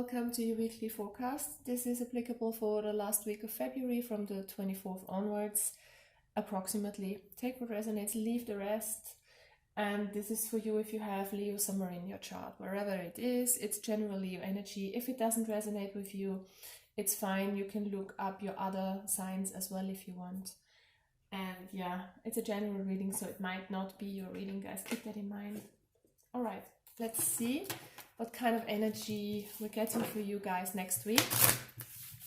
welcome to your weekly forecast. This is applicable for the last week of February from the 24th onwards, approximately. Take what resonates, leave the rest. And this is for you if you have Leo somewhere in your chart. Wherever it is, it's general Leo energy. If it doesn't resonate with you, it's fine. You can look up your other signs as well if you want. And yeah, it's a general reading, so it might not be your reading, guys. Keep that in mind. All right, let's see what kind of energy we're getting for you guys next week.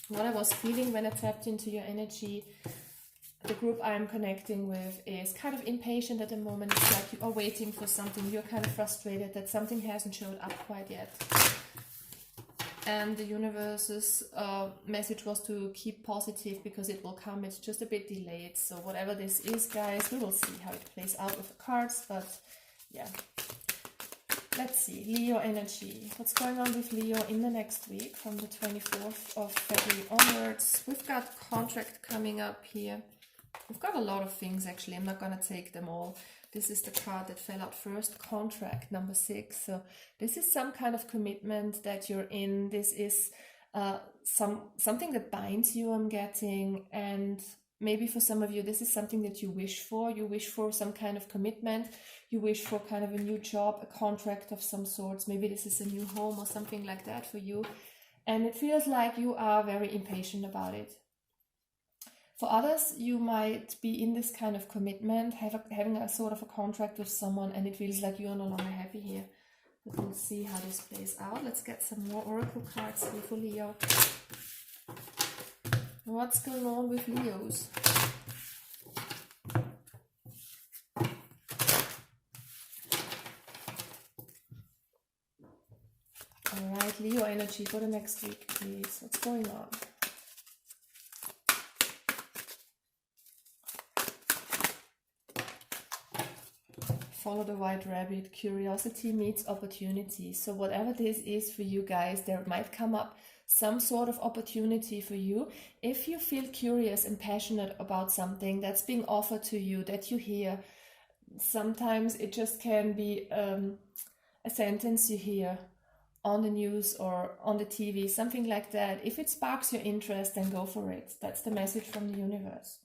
What I was feeling when I tapped into your energy, the group I'm connecting with is kind of impatient at the moment. It's like you are waiting for something. You're kind of frustrated that something hasn't showed up quite yet. And the universe's message was to keep positive because it will come. It's just a bit delayed. So whatever this is, guys, we will see how it plays out with the cards. But yeah. Let's see, Leo energy. What's going on with Leo in the next week from the 24th of February onwards? We've got contract coming up here. We've got a lot of things actually. I'm not going to take them all. This is the card that fell out first, contract number 6. So this is some kind of commitment that you're in. This is something that binds you, I'm getting, and maybe for some of you, this is something that you wish for. You wish for some kind of commitment. You wish for kind of a new job, a contract of some sorts. Maybe this is a new home or something like that for you. And it feels like you are very impatient about it. For others, you might be in this kind of commitment, having a sort of a contract with someone, and it feels like you are no longer happy here. But we'll see how this plays out. Let's get some more oracle cards here for Leo. What's going on with Leos? Alright, Leo energy for the next week, please. What's going on? Follow the white rabbit. Curiosity meets opportunity. So whatever this is for you guys, there might come up some sort of opportunity for you. If you feel curious and passionate about something that's being offered to you, that you hear, sometimes it just can be a sentence you hear on the news or on the TV, something like that. If it sparks your interest, then go for it. That's the message from the universe.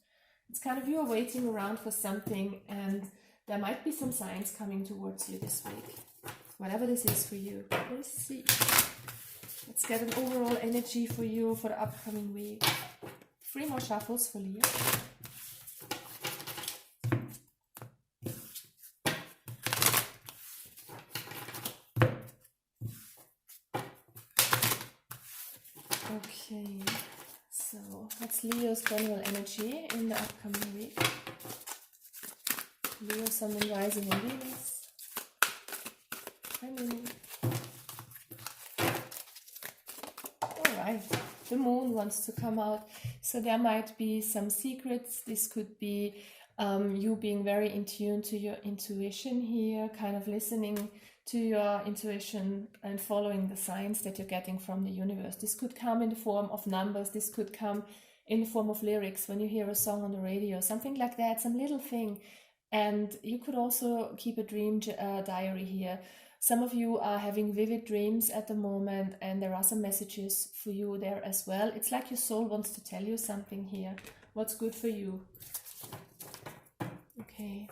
It's kind of you are waiting around for something, and there might be some signs coming towards you this week. Whatever this is for you. Let's see. Let's get an overall energy for you for the upcoming week. 3 more shuffles for Leo. Okay, so what's Leo's general energy in the upcoming week? Leo, Sun, and Rising, and Venus. Alright, the moon wants to come out. So there might be some secrets. This could be you being very in tune to your intuition here, kind of listening to your intuition and following the signs that you're getting from the universe. This could come in the form of numbers. This could come in the form of lyrics when you hear a song on the radio, something like that, some little thing. And you could also keep a dream diary here. Some of you are having vivid dreams at the moment, and there are some messages for you there as well. It's like your soul wants to tell you something here. What's good for you? Okay.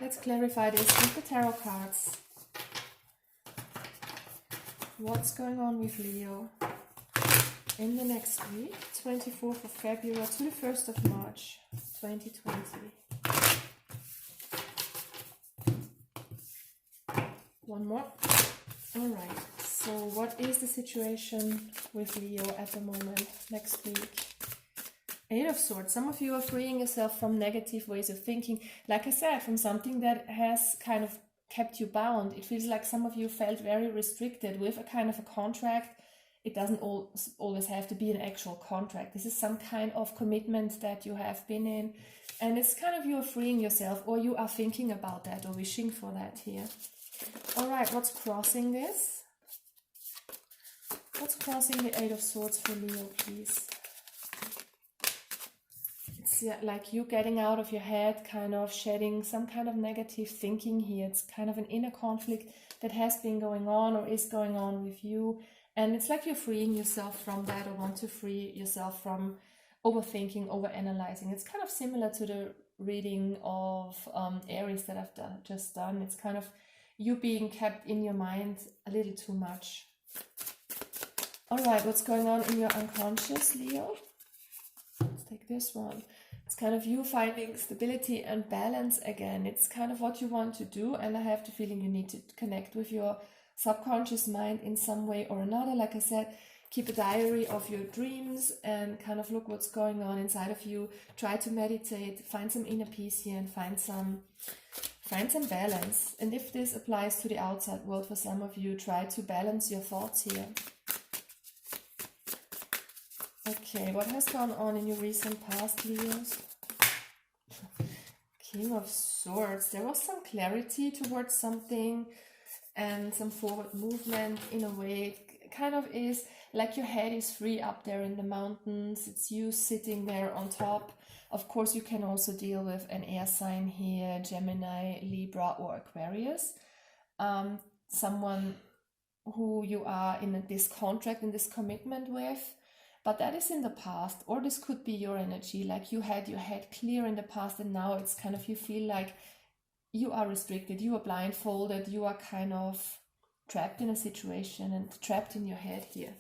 Let's clarify this with the tarot cards. What's going on with Leo in the next week, 24th of February to the 1st of March, 2020. One more. All right. So what is the situation with Leo at the moment, next week? 8 of Swords. Some of you are freeing yourself from negative ways of thinking. Like I said, from something that has kind of kept you bound. It feels like some of you felt very restricted with a kind of a contract. It doesn't always have to be an actual contract. This is some kind of commitment that you have been in. And it's kind of you are freeing yourself, or you are thinking about that or wishing for that here. All right, what's crossing this? What's crossing the 8 of Swords for Leo, please? It's It's like you getting out of your head, kind of shedding some kind of negative thinking here. It's kind of an inner conflict that has been going on or is going on with you. And it's like you're freeing yourself from that, or want to free yourself from overthinking, overanalyzing. It's kind of similar to the reading of Aries that I've just done. It's kind of you being kept in your mind a little too much. All right, what's going on in your unconscious, Leo? Let's take this one. It's kind of you finding stability and balance again. It's kind of what you want to do, and I have the feeling you need to connect with your subconscious mind in some way or another. Like I said, keep a diary of your dreams and kind of look what's going on inside of you. Try to meditate, find some inner peace here, and find some balance. And if this applies to the outside world for some of you, try to balance your thoughts here. Okay, what has gone on in your recent past, Leos? King of Swords. There was some clarity towards something and some forward movement in a way. It kind of is like your head is free up there in the mountains. It's you sitting there on top. Of course, you can also deal with an air sign here, Gemini, Libra, or Aquarius. Someone who you are in this contract, in this commitment with. But that is in the past, or this could be your energy, like you had your head clear in the past and now it's kind of, you feel like you are restricted, you are blindfolded, you are kind of trapped in a situation and trapped in your head here.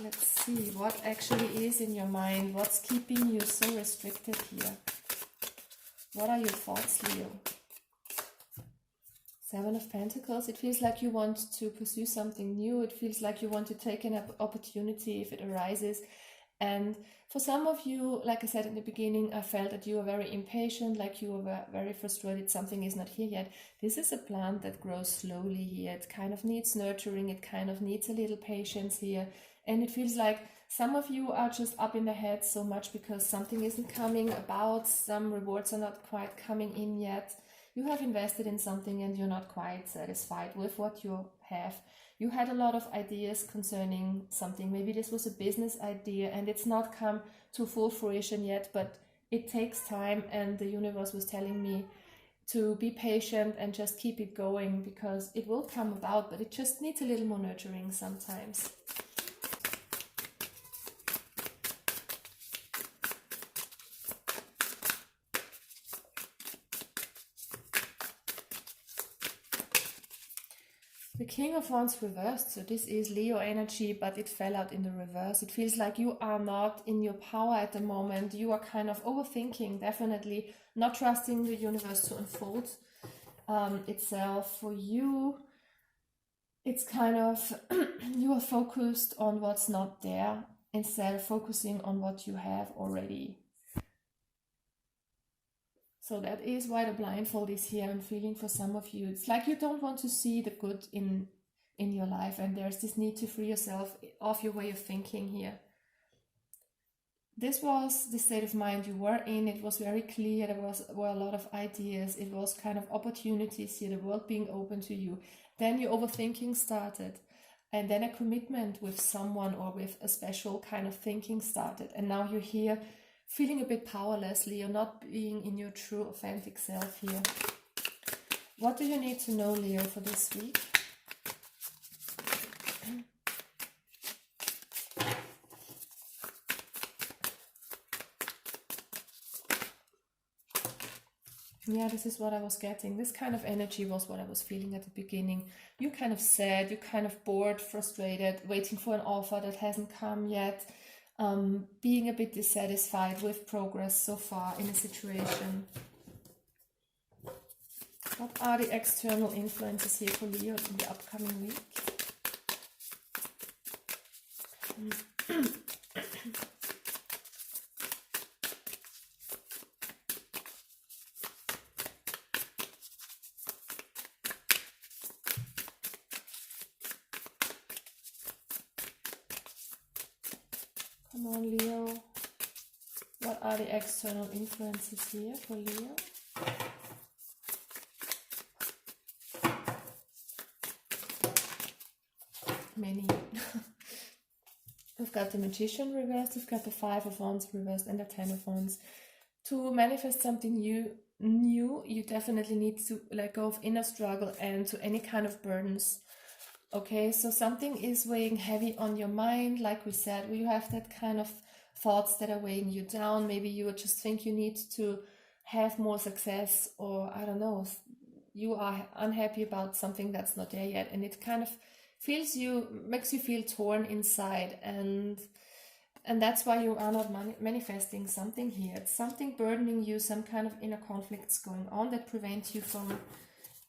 Let's see what actually is in your mind, what's keeping you so restricted here. What are your thoughts, Leo? Seven of Pentacles. It feels like you want to pursue something new. It feels like you want to take an opportunity if it arises. And for some of you, like I said in the beginning, I felt that you were very impatient, like you were very frustrated. Something is not here yet. This is a plant that grows slowly here. It kind of needs nurturing. It kind of needs a little patience here. And it feels like some of you are just up in the head so much because something isn't coming about. Some rewards are not quite coming in yet. You have invested in something and you're not quite satisfied with what you have. You had a lot of ideas concerning something. Maybe this was a business idea and it's not come to full fruition yet, but it takes time, and the universe was telling me to be patient and just keep it going because it will come about, but it just needs a little more nurturing sometimes. The King of Wands reversed, so this is Leo energy, but it fell out in the reverse. It feels like you are not in your power at the moment. You are kind of overthinking, definitely not trusting the universe to unfold itself for you. It's kind of, you are focused on what's not there instead of focusing on what you have already. So that is why the blindfold is here. I'm feeling for some of you. It's like you don't want to see the good in your life, and there's this need to free yourself of your way of thinking here. This was the state of mind you were in. It was very clear. There were a lot of ideas. It was kind of opportunities here, the world being open to you. Then your overthinking started. And then a commitment with someone or with a special kind of thinking started. And now you're here feeling a bit powerless, Leo, not being in your true authentic self here. What do you need to know, Leo, for this week? Yeah, this is what I was getting. This kind of energy was what I was feeling at the beginning. You kind of sad, you're kind of bored, frustrated, waiting for an offer that hasn't come yet. Being a bit dissatisfied with progress so far in a situation. What are the external influences here for Leo in the upcoming week? Come on, Leo. What are the external influences here for Leo? Many. We've got the Magician reversed, we've got the Five of Wands reversed, and the Ten of Wands. To manifest something new, you definitely need to let go of inner struggle and to any kind of burdens. Okay, so something is weighing heavy on your mind, like we said, where you have that kind of thoughts that are weighing you down. Maybe you just think you need to have more success, or I don't know, you are unhappy about something that's not there yet, and it kind of makes you feel torn inside, and that's why you are not manifesting something here. It's something burdening you, some kind of inner conflicts going on that prevent you from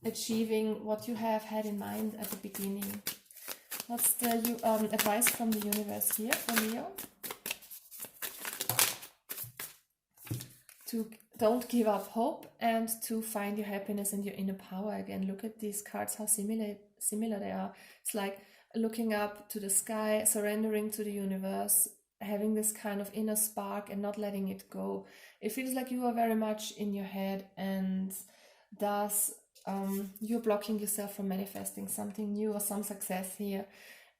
achieving what you have had in mind at the beginning. What's the advice from the universe here for Leo? To don't give up hope and to find your happiness and your inner power again. Look at these cards, how similar they are. It's like looking up to the sky, surrendering to the universe, having this kind of inner spark and not letting it go. It feels like you are very much in your head, and thus you're blocking yourself from manifesting something new or some success here.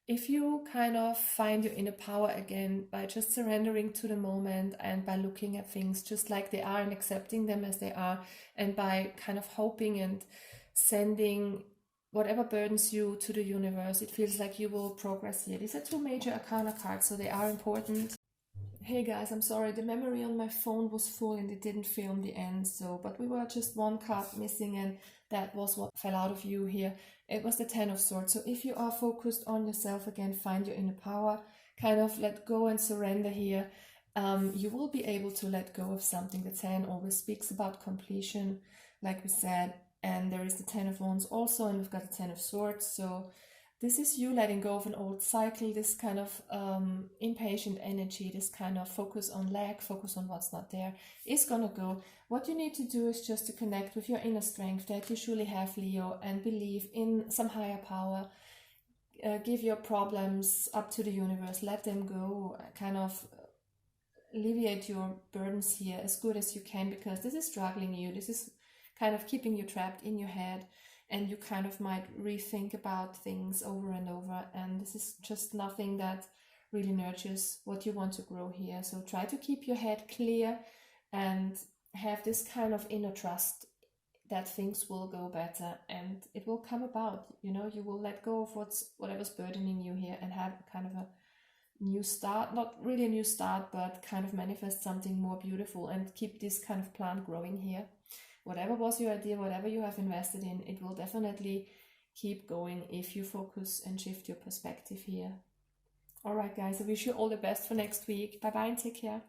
If you kind of find your inner power again by just surrendering to the moment and by looking at things just like they are and accepting them as they are, and by kind of hoping and sending whatever burdens you to the universe, it feels like you will progress here. These are two major arcana cards, so they are important. Hey guys, I'm sorry, the memory on my phone was full and it didn't film the end, but we were just one card missing, and that was what fell out of you here. It was the Ten of Swords. So if you are focused on yourself again, find your inner power, kind of let go and surrender here. You will be able to let go of something. The Ten always speaks about completion, like we said, and there is the Ten of Wands also, and we've got the Ten of Swords. So this is you letting go of an old cycle, this kind of impatient energy, this kind of focus on lack, focus on what's not there, is gonna go. What you need to do is just to connect with your inner strength that you surely have, Leo, and believe in some higher power. Give your problems up to the universe, let them go, kind of alleviate your burdens here as good as you can, because this is struggling you, this is kind of keeping you trapped in your head, and you kind of might rethink about things over and over, and this is just nothing that really nurtures what you want to grow here. So try to keep your head clear and have this kind of inner trust that things will go better and it will come about. You know, you will let go of whatever's burdening you here and have kind of a new start, not really a new start, but kind of manifest something more beautiful and keep this kind of plant growing here. Whatever was your idea, whatever you have invested in, it will definitely keep going if you focus and shift your perspective here. Alright guys, I wish you all the best for next week. Bye bye and take care.